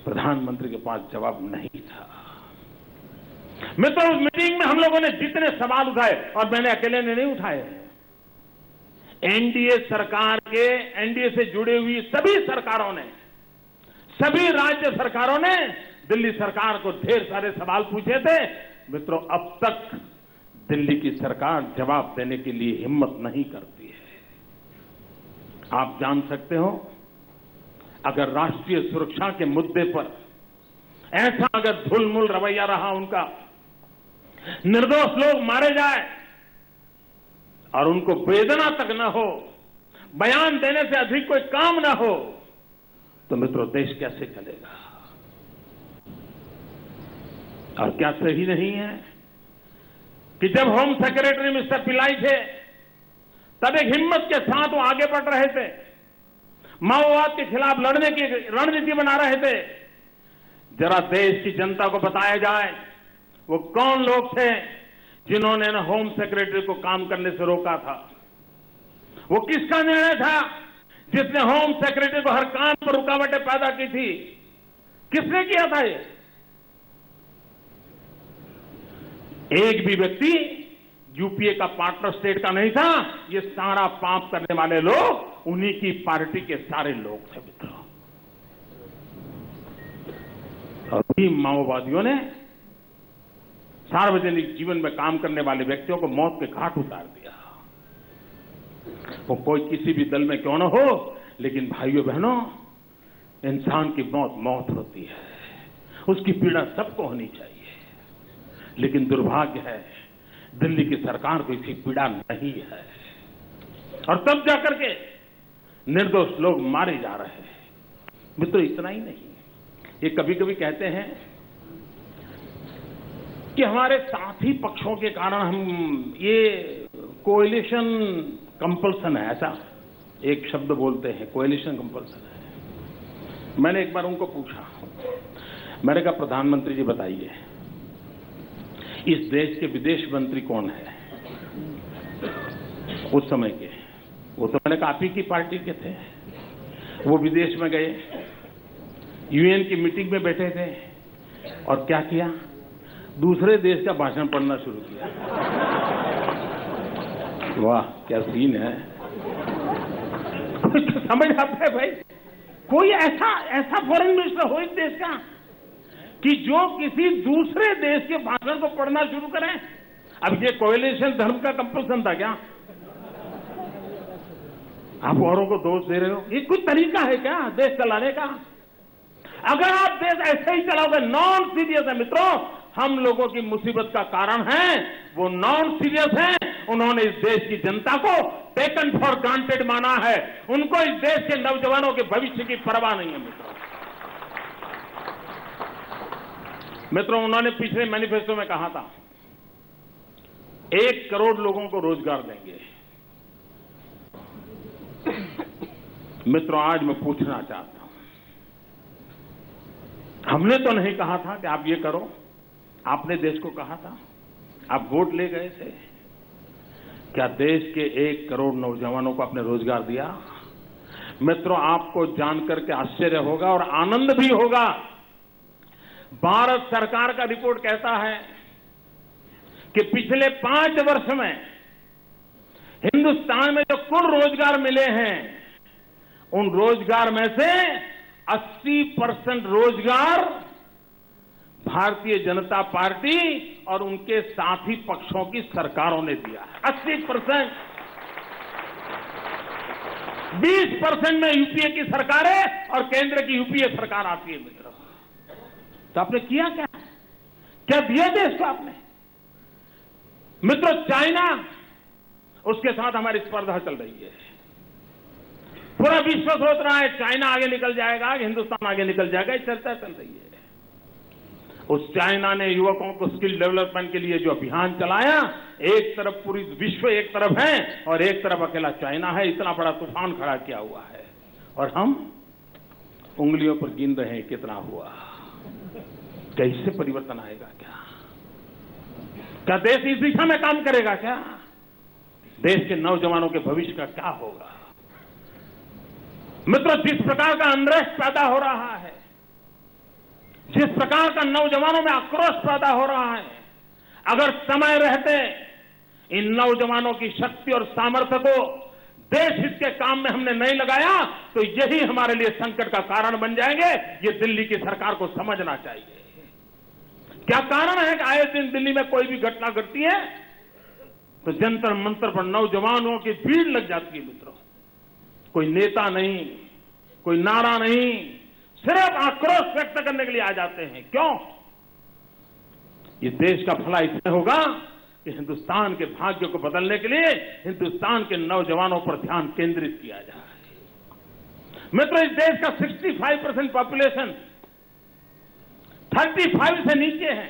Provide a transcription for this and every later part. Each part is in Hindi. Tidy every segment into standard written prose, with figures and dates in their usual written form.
प्रधानमंत्री के पास जवाब नहीं था। मित्रों, उस मीटिंग में हम लोगों ने जितने सवाल उठाए, और मैंने अकेले ने नहीं उठाए, एनडीए सरकार के, एनडीए से जुड़ी हुई सभी सरकारों ने, सभी राज्य सरकारों ने दिल्ली सरकार को ढेर सारे सवाल पूछे थे। मित्रों, अब तक दिल्ली की सरकार जवाब देने के लिए हिम्मत नहीं करती है। आप जान सकते हो, अगर राष्ट्रीय सुरक्षा के मुद्दे पर ऐसा अगर धुलमुल रवैया रहा उनका, निर्दोष लोग मारे जाए और उनको वेदना तक न हो, बयान देने से अधिक कोई काम न हो, तो मित्रों देश कैसे चलेगा? और क्या सही नहीं है कि जब होम सेक्रेटरी मिस्टर पिल्लाई थे, तब एक हिम्मत के साथ वो आगे बढ़ रहे थे, माओवाद के खिलाफ लड़ने की रणनीति बना रहे थे। जरा देश की जनता को बताया जाए वो कौन लोग थे जिन्होंने न होम सेक्रेटरी को काम करने से रोका था। वो किसका निर्णय था जिसने होम सेक्रेटरी को हर काम पर रुकावटें पैदा की थी? किसने किया था ये? एक भी व्यक्ति यूपीए का पार्टनर स्टेट का नहीं था। ये सारा पाप करने वाले लोग उन्हीं की पार्टी के सारे लोग थे मित्रों। और भी माओवादियों ने सार्वजनिक जीवन में काम करने वाले व्यक्तियों को मौत के घाट उतार दिया। वो कोई किसी भी दल में क्यों न हो, लेकिन भाइयों बहनों, इंसान की मौत मौत होती है, उसकी पीड़ा सबको होनी चाहिए। लेकिन दुर्भाग्य है दिल्ली की सरकार को इसकी पीड़ा नहीं है, और तब जाकर के निर्दोष लोग मारे जा रहे हैं। मित्रों, इतना ही नहीं, ये कभी कभी कहते हैं कि हमारे साथी पक्षों के कारण हम, ये कोएलिशन कंपल्सन है, ऐसा एक शब्द बोलते हैं, कोएलिशन कंपल्सन है। मैंने एक बार उनको पूछा, मैंने कहा प्रधानमंत्री जी बताइए, इस देश के विदेश मंत्री कौन है उस समय के? वो तो मैंने कहा आप ही की पार्टी के थे। वो विदेश में गए, यूएन की मीटिंग में बैठे थे, और क्या किया? दूसरे देश का भाषण पढ़ना शुरू किया। वाह, क्या सीन है! समझ आता है भाई? कोई ऐसा फॉरेन मिनिस्टर हो इस देश का कि जो किसी दूसरे देश के भाषण को पढ़ना शुरू करें? अब ये कोएलिशन धर्म का कंपल्सन था क्या? आप औरों को दोष दे रहे हो? ये कोई तरीका है क्या देश चलाने का? अगर आप देश ऐसे ही चलाओगे, नॉन सीरियस है मित्रों, हम लोगों की मुसीबत का कारण है वो नॉन सीरियस हैं। उन्होंने इस देश की जनता को टेकन फॉर ग्रांटेड माना है। उनको इस देश के नौजवानों के भविष्य की परवाह नहीं है मित्रों। उन्होंने पिछले मैनिफेस्टो में कहा था 1 करोड़ लोगों को रोजगार देंगे। मित्रों, आज मैं पूछना चाहता हूं, हमने तो नहीं कहा था कि आप ये करो, आपने देश को कहा था, आप वोट ले गए थे। क्या देश के 1 करोड़ नौजवानों को आपने रोजगार दिया? मित्रों, आपको जानकर के आश्चर्य होगा और आनंद भी होगा। भारत सरकार का रिपोर्ट कहता है कि पिछले 5 वर्ष में हिंदुस्तान में जो कुल रोजगार मिले हैं, उन रोजगार में से 80% रोजगार भारतीय जनता पार्टी और उनके साथी पक्षों की सरकारों ने दिया है। 80%। 20% में यूपीए की सरकार है और केंद्र की यूपीए सरकार आती है मित्रों। तो आपने किया क्या? क्या दिया देश को आपने? मित्रों, चाइना, उसके साथ हमारी स्पर्धा चल रही है। पूरा विश्व सोच रहा है चाइना आगे निकल जाएगा, हिंदुस्तान आगे निकल जाएगा, ये चर्चा चल रही है। उस चाइना ने युवकों को स्किल डेवलपमेंट के लिए जो अभियान चलाया, एक तरफ पूरी विश्व एक तरफ है और एक तरफ अकेला चाइना है, इतना बड़ा तूफान खड़ा किया हुआ है, और हम उंगलियों पर गिन रहे हैं कितना हुआ। कैसे परिवर्तन आएगा? क्या देश इस दिशा में काम करेगा? क्या देश के नौजवानों के भविष्य का क्या होगा? मित्रों, जिस प्रकार का अनरेस्ट पैदा हो रहा है, जिस प्रकार का नौजवानों में आक्रोश पैदा हो रहा है, अगर समय रहते इन नौजवानों की शक्ति और सामर्थ्य को देश हित के काम में हमने नहीं लगाया तो यही हमारे लिए संकट का कारण बन जाएंगे। ये दिल्ली की सरकार को समझना चाहिए। क्या कारण है कि आए दिन दिल्ली में कोई भी घटना घटती है तो जंतर मंतर पर नौजवानों की भीड़ लग जाती है मित्रों। कोई नेता नहीं, कोई नारा नहीं, सिर्फ आक्रोश व्यक्त करने के लिए आ जाते हैं। क्यों? ये देश का भला इससे होगा कि हिंदुस्तान के भाग्य को बदलने के लिए हिंदुस्तान के नौजवानों पर ध्यान केंद्रित किया जाए। मित्रों, इस देश का 65% पॉपुलेशन 35 से नीचे है।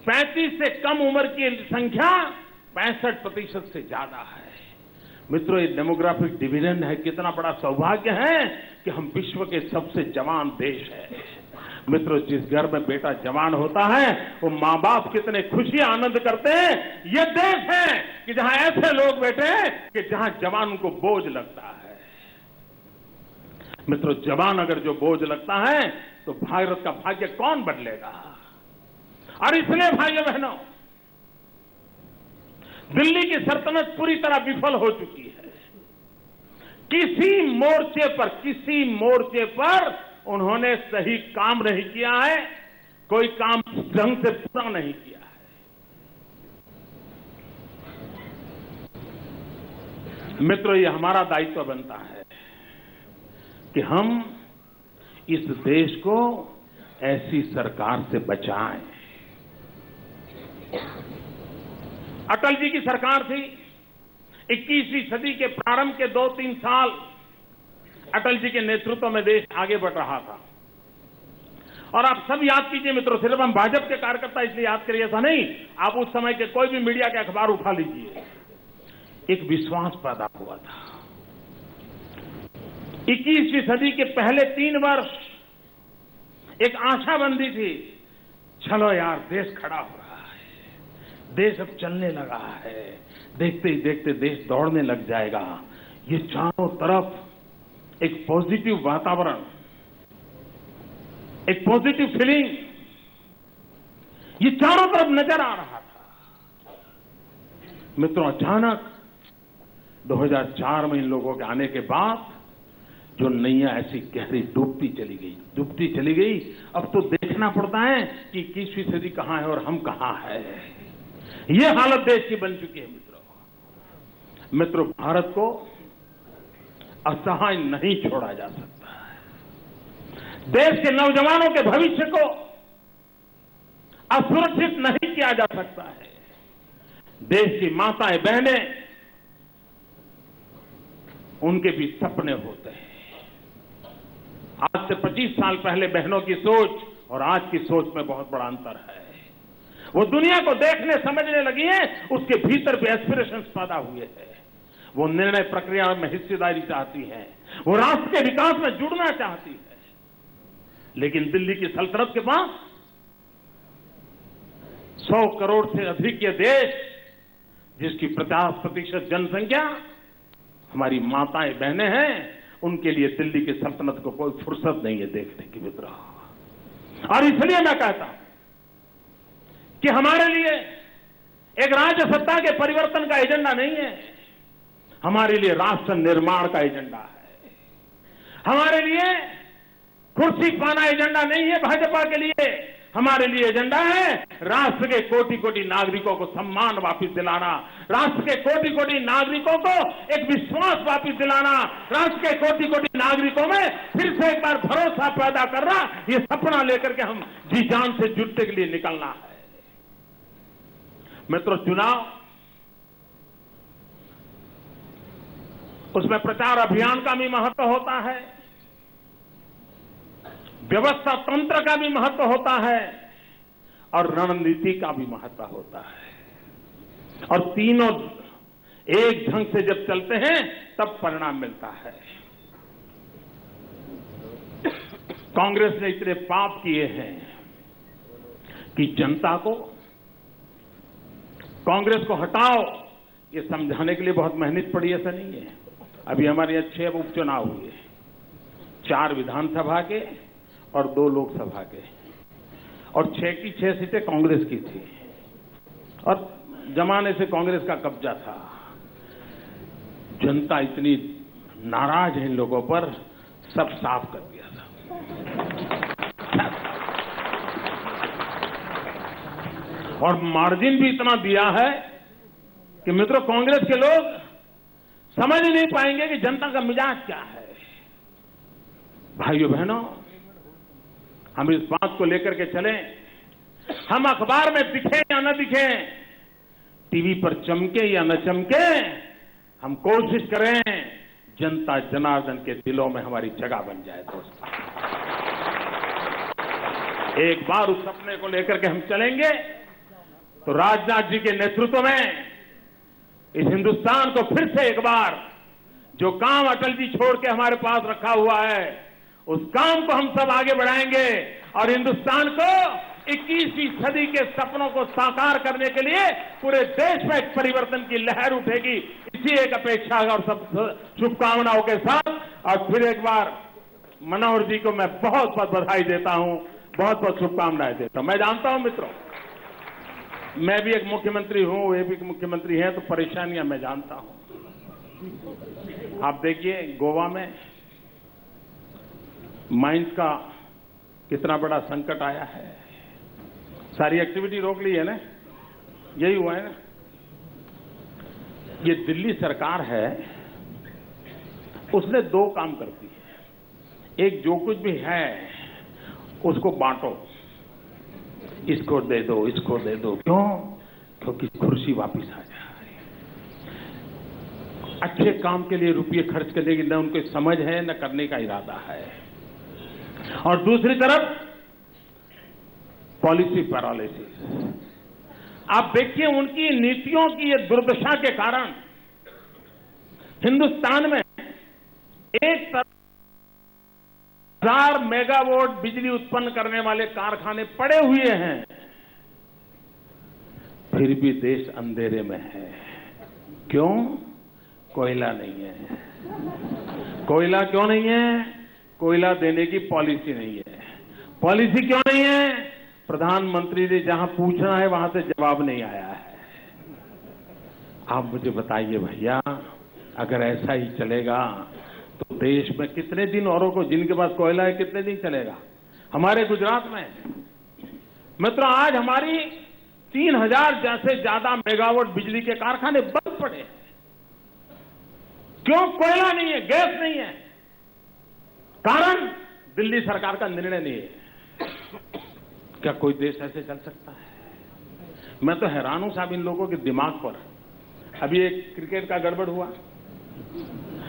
35 से कम उम्र की संख्या 65% से ज्यादा है। मित्रों, ये डेमोग्राफिक डिविडेंड है। कितना बड़ा सौभाग्य है कि हम विश्व के सबसे जवान देश है। मित्रों, जिस घर में बेटा जवान होता है वो मां बाप कितने खुशी आनंद करते हैं। ये देश है कि जहां ऐसे लोग बैठे हैं कि जहां जवान को बोझ लगता है। मित्रों, जवान अगर जो बोझ लगता है तो भारत का भाग्य कौन बदलेगा? और इसलिए भाइयों बहनों, दिल्ली की सल्तनत पूरी तरह विफल हो चुकी है। किसी मोर्चे पर उन्होंने सही काम नहीं किया है, कोई काम ढंग से पूरा नहीं किया है। मित्रों, ये हमारा दायित्व बनता है कि हम इस देश को ऐसी सरकार से बचाएं। अटल जी की सरकार थी। 21वीं सदी के प्रारंभ के 2-3 साल अटल जी के नेतृत्व में देश आगे बढ़ रहा था। और आप सब याद कीजिए मित्रों, सिर्फ हम भाजपा के कार्यकर्ता इसलिए याद करिए ऐसा नहीं, आप उस समय के कोई भी मीडिया के अखबार उठा लीजिए। एक विश्वास पैदा हुआ था। 21वीं सदी के पहले 3 वर्ष एक आशाबंदी थी। चलो यार, देश खड़ा हो रहा है, देश अब चलने लगा है, देखते ही देखते देश दौड़ने लग जाएगा। ये चारों तरफ एक पॉजिटिव वातावरण, एक पॉजिटिव फीलिंग, ये चारों तरफ नजर आ रहा था। मित्रों, अचानक 2004 में इन लोगों के आने के बाद जो नैया ऐसी गहरी डूबती चली गई। अब तो देखना पड़ता है कि 21वीं सदी कहां है और हम कहां है। ये हालत देश की बन चुकी है मित्रों, भारत को असहाय नहीं छोड़ा जा सकता है। देश के नौजवानों के भविष्य को असुरक्षित नहीं किया जा सकता है। देश की माताएं बहनें, उनके भी सपने होते हैं। आज से 25 साल पहले बहनों की सोच और आज की सोच में बहुत बड़ा अंतर है। वो दुनिया को देखने समझने लगी है, उसके भीतर भी एस्पिरेशंस पैदा हुए हैं। वो निर्णय प्रक्रिया में हिस्सेदारी चाहती है, वो राष्ट्र के विकास में जुड़ना चाहती है। लेकिन दिल्ली की सल्तनत के पास 100 करोड़ से अधिक ये देश, जिसकी 50% जनसंख्या हमारी माताएं बहनें हैं, उनके लिए दिल्ली की सल्तनत को कोई फुर्सत नहीं है देखने की मित्रों। और इसलिए मैं कहता हूं कि हमारे लिए एक राज्य सत्ता के परिवर्तन का एजेंडा नहीं है, हमारे लिए राष्ट्र निर्माण का एजेंडा है। हमारे लिए कुर्सी पाना एजेंडा नहीं है भाजपा के लिए, हमारे लिए एजेंडा है राष्ट्र के कोटि-कोटि नागरिकों को सम्मान वापस दिलाना, राष्ट्र के कोटि-कोटि नागरिकों को एक विश्वास वापस दिलाना, राष्ट्र के कोटि-कोटि नागरिकों में फिर से एक बार भरोसा पैदा करना। ये सपना लेकर के हम जी जान से जुटने के लिए निकलना है। मित्रों, चुनाव, उसमें प्रचार अभियान का भी महत्व होता है, व्यवस्था तंत्र का भी महत्व होता है और रणनीति का भी महत्व होता है। और तीनों एक ढंग से जब चलते हैं तब परिणाम मिलता है। कांग्रेस ने इतने पाप किए हैं कि जनता को कांग्रेस को हटाओ ये समझाने के लिए बहुत मेहनत पड़ी, ऐसा नहीं है। अभी हमारे यहाँ 6 उपचुनाव हुए, 4 विधानसभा के और 2 लोकसभा के, और 6 की 6 सीटें कांग्रेस की थी, और जमाने से कांग्रेस का कब्जा था। जनता इतनी नाराज है इन लोगों पर, सब साफ कर दिया था। और मार्जिन भी इतना दिया है कि मित्रों, कांग्रेस के लोग समझ ही नहीं पाएंगे कि जनता का मिजाज क्या है। भाइयों बहनों, हम इस बात को लेकर के चलें, हम अखबार में दिखें या न दिखें, टीवी पर चमके या न चमके, हम कोशिश करें जनता जनार्दन के दिलों में हमारी जगह बन जाए। दोस्तों, एक बार उस सपने को लेकर के हम चलेंगे तो राजनाथ जी के नेतृत्व में इस हिंदुस्तान को फिर से एक बार जो काम अटल जी छोड़ के हमारे पास रखा हुआ है, उस काम को हम सब आगे बढ़ाएंगे और हिंदुस्तान को 21वीं सदी के सपनों को साकार करने के लिए पूरे देश में एक परिवर्तन की लहर उठेगी। इसी एक अपेक्षा और सब शुभकामनाओं के साथ और फिर एक बार मनोहर जी को मैं बहुत बहुत बधाई देता हूं, बहुत बहुत शुभकामनाएं देता हूं। मैं जानता हूं मित्रों, मैं भी एक मुख्यमंत्री हूं, वे भी एक मुख्यमंत्री हैं, तो परेशानियां मैं जानता हूं। आप देखिए गोवा में माइंस का कितना बड़ा संकट आया है, सारी एक्टिविटी रोक ली है ना, यही हुआ है ना। ये दिल्ली सरकार है, उसने 2 काम करती है। एक, जो कुछ भी है उसको बांटो, इसको दे दो, इसको दे दो। क्यों? क्योंकि कुर्सी वापस आ जाए। अच्छे काम के लिए रुपये खर्च करने की न उनको समझ है न करने का इरादा है। और दूसरी तरफ पॉलिसी पैरालिसिस। आप देखिए उनकी नीतियों की ये दुर्दशा के कारण हिंदुस्तान में एक तरफ 1000 मेगावाट बिजली उत्पन्न करने वाले कारखाने पड़े हुए हैं, फिर भी देश अंधेरे में है। क्यों? कोयला नहीं है। कोयला क्यों नहीं है? कोयला देने की पॉलिसी नहीं है। पॉलिसी क्यों नहीं है? प्रधानमंत्री ने जहां पूछना है वहां से जवाब नहीं आया है। आप मुझे बताइए भैया, अगर ऐसा ही चलेगा तो देश में कितने दिन औरों को जिनके पास कोयला है कितने दिन चलेगा? हमारे गुजरात में मित्रों आज हमारी 3000 जैसे ज्यादा मेगावाट बिजली के कारखाने बंद पड़े हैं। क्यों? कोयला नहीं है, गैस नहीं है। कारण दिल्ली सरकार का निर्णय नहीं है। क्या कोई देश ऐसे चल सकता है? मैं तो हैरान हूं साहब इन लोगों के दिमाग पर। अभी एक क्रिकेट का गड़बड़ हुआ,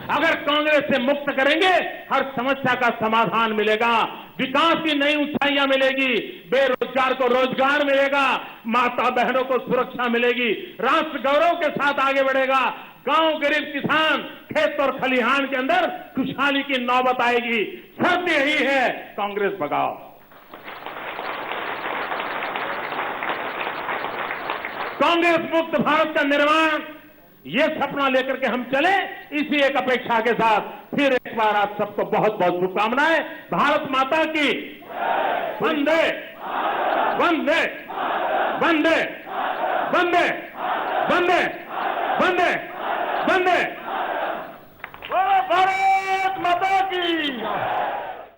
अगर कांग्रेस से मुक्त करेंगे हर समस्या का समाधान मिलेगा, विकास की नई ऊंचाइयां मिलेगी, बेरोजगार को रोजगार मिलेगा, माता बहनों को सुरक्षा मिलेगी, राष्ट्र गौरव के साथ आगे बढ़ेगा, गांव गरीब किसान खेत और खलिहान के अंदर खुशहाली की नौबत आएगी। शर्त यही है, कांग्रेस भगाओ। कांग्रेस मुक्त भारत का निर्माण, ये सपना लेकर के हम चले, इसी एक अपेक्षा के साथ फिर एक बार आप सबको बहुत बहुत शुभकामनाएं। भारत माता की वंदे वंदे वंदे वंदे वंदे वंदे वंदे। भारत माता की